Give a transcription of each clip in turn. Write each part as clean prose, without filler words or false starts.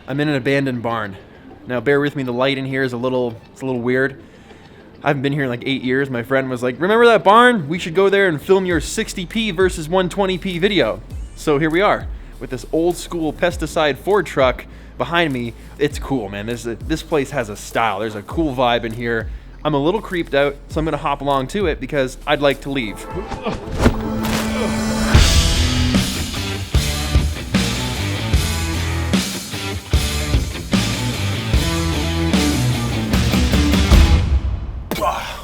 I'm in an abandoned barn. Now bear with me, the light in here is it's a little weird. I haven't been here in like 8 years. My friend was like, remember that barn? We should go there and film your 60p versus 120p video. So here we are with this old school pesticide Ford truck behind me. It's cool, man. This place has a style. There's a cool vibe in here. I'm a little creeped out, so I'm gonna hop along to it because I'd like to leave.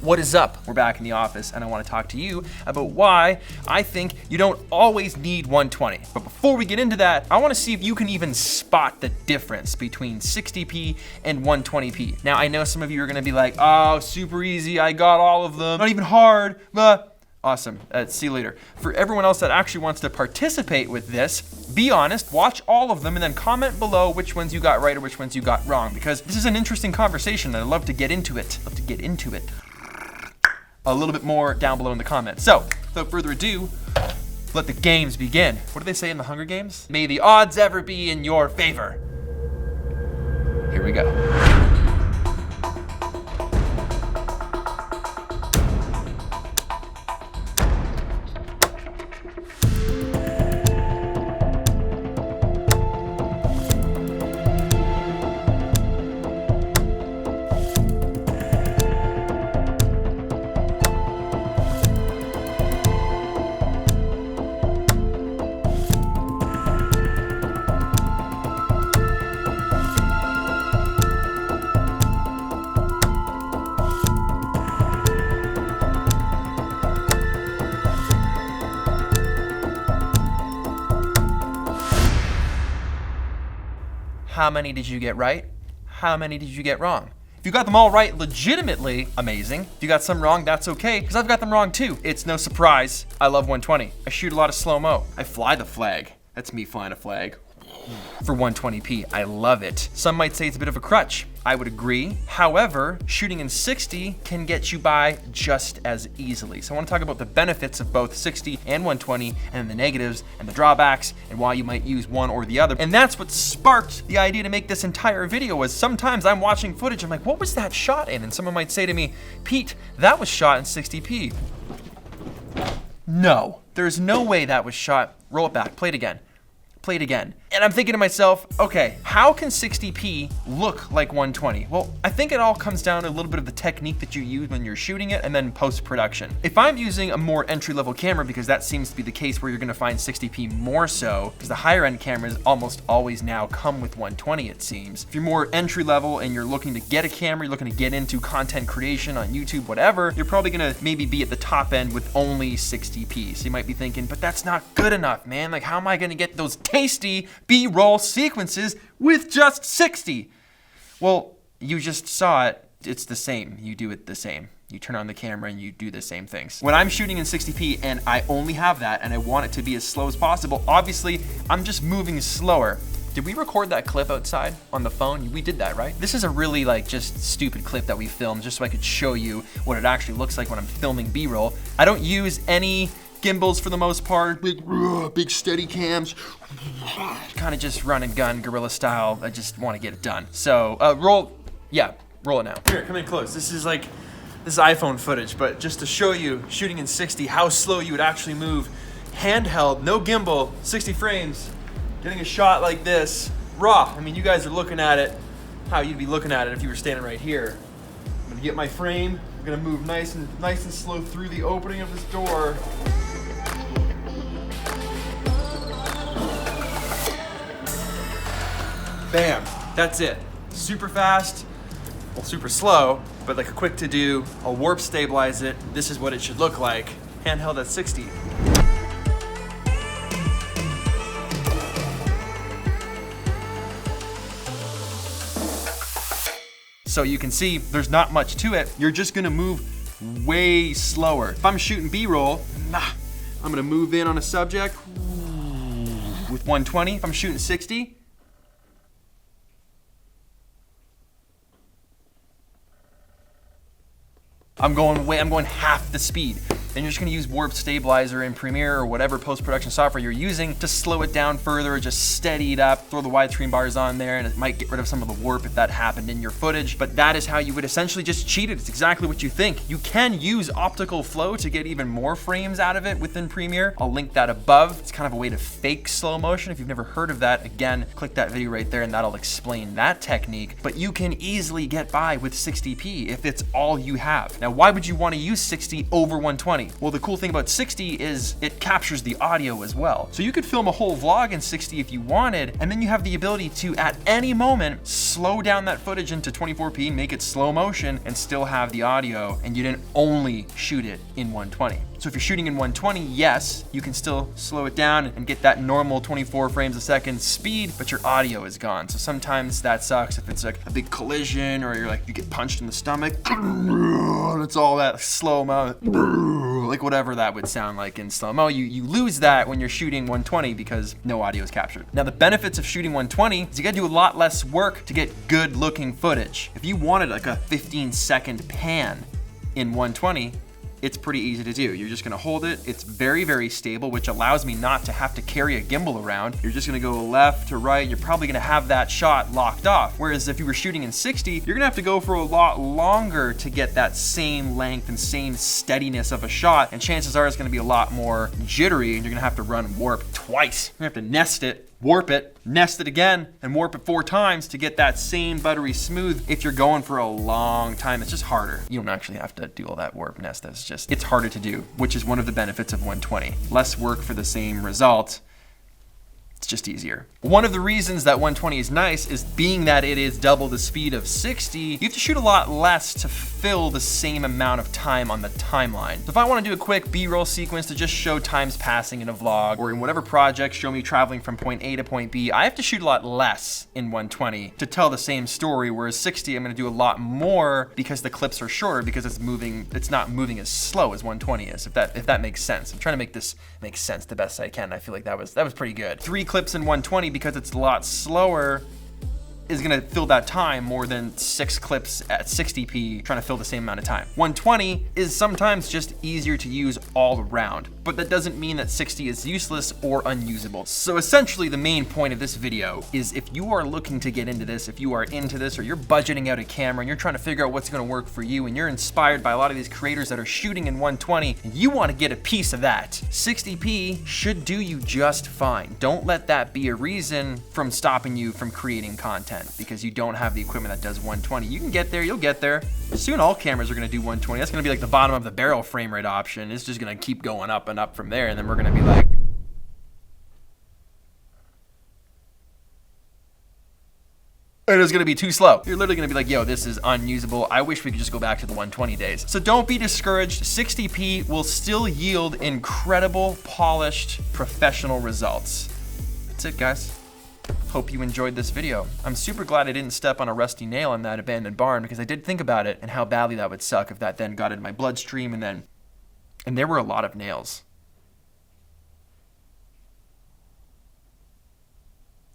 What is up? We're back in the office and I want to talk to you about why I think you don't always need 120. But before we get into that, I want to see if you can even spot the difference between 60p and 120p. Now I know some of you are going to be like, oh, super easy, I got all of them, not even hard, but awesome, see you later. For everyone else that actually wants to participate with this, be honest, watch all of them and then comment below which ones you got right or which ones you got wrong, because this is an interesting conversation and I'd love to get into it. A little bit more down below in the comments. So, without further ado, let the games begin. What do they say in the Hunger Games? May the odds ever be in your favor. Here we go. How many did you get right? How many did you get wrong? If you got them all right, legitimately amazing. If you got some wrong, that's okay, because I've got them wrong too. It's no surprise, I love 120. I shoot a lot of slow-mo. I fly the flag. That's me flying a flag. For 120p, I love it. Some might say it's a bit of a crutch. I would agree. However, shooting in 60 can get you by just as easily. So I want to talk about the benefits of both 60 and 120 and the negatives and the drawbacks and why you might use one or the other. And that's what sparked the idea to make this entire video. Was sometimes I'm watching footage, I'm like, what was that shot in? And someone might say to me, Pete, that was shot in 60p. No, there's no way that was shot. Roll it back, play it again. Play it again. And I'm thinking to myself, okay, how can 60p look like 120? Well, I think it all comes down to a little bit of the technique that you use when you're shooting it and then post-production. If I'm using a more entry-level camera, because that seems to be the case where you're gonna find 60p more so, because the higher-end cameras almost always now come with 120, it seems. If you're more entry-level and you're looking to get a camera, you're looking to get into content creation on YouTube, whatever, you're probably gonna maybe be at the top end with only 60p. So you might be thinking, but that's not good enough, man. Like, how am I gonna get those tasty B-roll sequences with just 60? Well, you just saw it. It's the same. You do it the same. You turn on the camera and you do the same things. When I'm shooting in 60p and I only have that and I want it to be as slow as possible, obviously I'm just moving slower. Did we record that clip outside on the phone? We did that, right? This is a really just stupid clip that we filmed just so I could show you what it actually looks like when I'm filming B-roll. I don't use any gimbals for the most part, big steady cams, kind of just run and gun, guerrilla style. I just want to get it done. So roll it now. Here, come in close. This is iPhone footage, but just to show you shooting in 60, how slow you would actually move, handheld, no gimbal, 60 frames, getting a shot like this, raw. I mean, you guys are looking at it, how you'd be looking at it if you were standing right here. I'm gonna get my frame. I'm gonna move nice and slow through the opening of this door. Bam, that's it. Super fast, well, super slow, but quick to do. I'll warp stabilize it. This is what it should look like. Handheld at 60. So you can see there's not much to it. You're just gonna move way slower. If I'm shooting B-roll, I'm gonna move in on a subject with 120. If I'm shooting 60, I'm going half the speed. then you're just gonna use warp stabilizer in Premiere or whatever post-production software you're using to slow it down further, just steady it up, throw the widescreen bars on there, and it might get rid of some of the warp if that happened in your footage. But that is how you would essentially just cheat it. It's exactly what you think. You can use optical flow to get even more frames out of it within Premiere. I'll link that above. It's kind of a way to fake slow motion. If you've never heard of that, again, click that video right there and that'll explain that technique. But you can easily get by with 60p if it's all you have. Now, why would you want to use 60 over 120? Well, the cool thing about 60 is it captures the audio as well. So you could film a whole vlog in 60 if you wanted, and then you have the ability to, at any moment, slow down that footage into 24p, make it slow motion, and still have the audio, and you didn't only shoot it in 120. So if you're shooting in 120, yes, you can still slow it down and get that normal 24 frames a second speed, but your audio is gone. So sometimes that sucks if it's like a big collision or you're like, you get punched in the stomach. It's all that slow-mo, like whatever that would sound like in slow-mo. You lose that when you're shooting 120 because no audio is captured. Now the benefits of shooting 120 is you gotta do a lot less work to get good looking footage. If you wanted like a 15-second pan in 120, it's pretty easy to do. You're just gonna hold it. It's very, very stable, which allows me not to have to carry a gimbal around. You're just gonna go left to right. You're probably gonna have that shot locked off. Whereas if you were shooting in 60, you're gonna have to go for a lot longer to get that same length and same steadiness of a shot. And chances are it's gonna be a lot more jittery and you're gonna have to run warp twice. You're gonna have to nest it, warp it, nest it again, and warp it 4 times to get that same buttery smooth. If you're going for a long time, it's just harder. You don't actually have to do all that warp nest. It's harder to do, which is one of the benefits of 120. Less work for the same result. It's just easier. One of the reasons that 120 is nice is being that it is double the speed of 60, you have to shoot a lot less to fill the same amount of time on the timeline. So if I want to do a quick B-roll sequence to just show times passing in a vlog or in whatever project, show me traveling from point A to point B, I have to shoot a lot less in 120 to tell the same story, whereas 60, I'm going to do a lot more because the clips are shorter because it's not moving as slow as 120 is, if that makes sense. I'm trying to make this make sense the best I can. I feel like that was pretty good. 3 clips in 120 because it's a lot slower is gonna fill that time more than 6 clips at 60p trying to fill the same amount of time. 120 is sometimes just easier to use all around, but that doesn't mean that 60 is useless or unusable. So essentially the main point of this video is if you are looking to get into this, if you are into this, or you're budgeting out a camera and you're trying to figure out what's gonna work for you and you're inspired by a lot of these creators that are shooting in 120 and you wanna get a piece of that, 60p should do you just fine. Don't let that be a reason from stopping you from creating content because you don't have the equipment that does 120. You can get there, you'll get there. Soon all cameras are gonna do 120. That's gonna be like the bottom of the barrel frame rate option. It's just gonna keep going up and up from there, and then we're gonna be like, it is gonna be too slow. You're literally gonna be like, yo, this is unusable. I wish we could just go back to the 120 days. So don't be discouraged. 60p will still yield incredible, polished, professional results. That's it, guys. Hope you enjoyed this video. I'm super glad I didn't step on a rusty nail in that abandoned barn because I did think about it and how badly that would suck if that then got into my bloodstream and there were a lot of nails.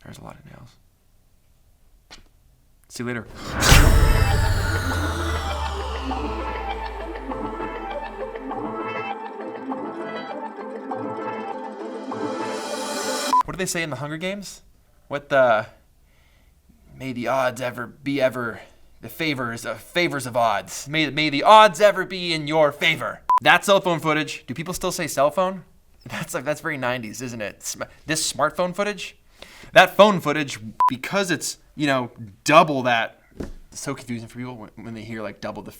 There's a lot of nails. See you later. What do they say in the Hunger Games? May the odds ever be the favors of odds. May the odds ever be in your favor. That's cell phone footage. Do people still say cell phone? That's very 90s, isn't it? This smartphone footage? That phone footage, because it's, double that. It's so confusing for people when they hear double the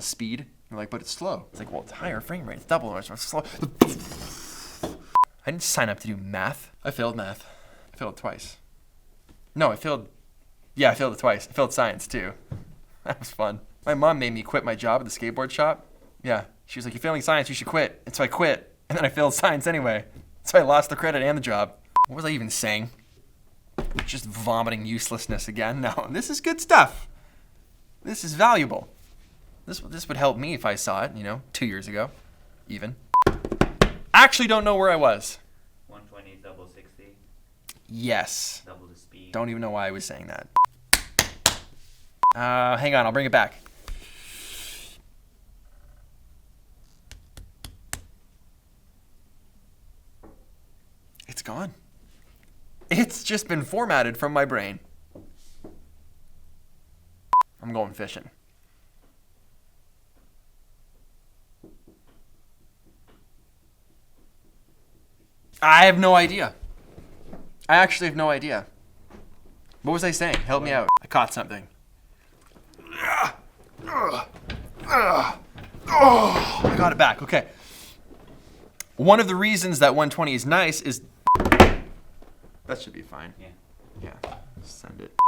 speed. They're like, but it's slow. It's like, well, it's higher frame rate. It's double. It's slow. I didn't sign up to do math. I failed math. I failed twice. No, I failed it twice. I failed science too. That was fun. My mom made me quit my job at the skateboard shop. Yeah, she was like, you're failing science, you should quit. And so I quit, and then I failed science anyway. So I lost the credit and the job. What was I even saying? Just vomiting uselessness again? No, this is good stuff. This is valuable. This would help me if I saw it, 2 years ago, even. Actually don't know where I was. 120 double 60. Yes. Double the speed. Don't even know why I was saying that. Hang on, I'll bring it back. gone. It's just been formatted from my brain. I'm going fishing. I have no idea. I actually have no idea. What was I saying? Help me out. I caught something. I got it back. Okay. One of the reasons that 120 is nice is... That should be fine. Yeah. Send it.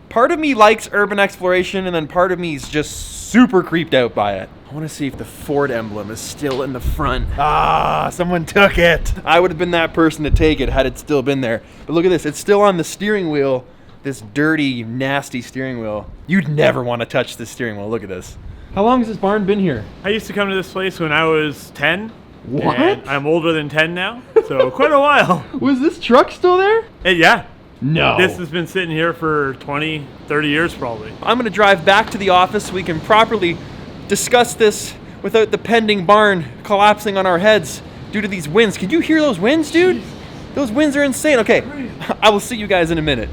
Part of me likes urban exploration, and then part of me is just super creeped out by it. I want to see if the Ford emblem is still in the front. Ah, someone took it. I would have been that person to take it had it still been there. But look at this. It's still on the steering wheel. This dirty, nasty steering wheel. You'd never want to touch this steering wheel. Look at this. How long has this barn been here? I used to come to this place when I was 10. What? And I'm older than 10 now, so quite a while. Was this truck still there? Yeah. No. This has been sitting here for 20, 30 years probably. I'm going to drive back to the office so we can properly discuss this without the pending barn collapsing on our heads due to these winds. Can you hear those winds, dude? Those winds are insane. Okay, I will see you guys in a minute.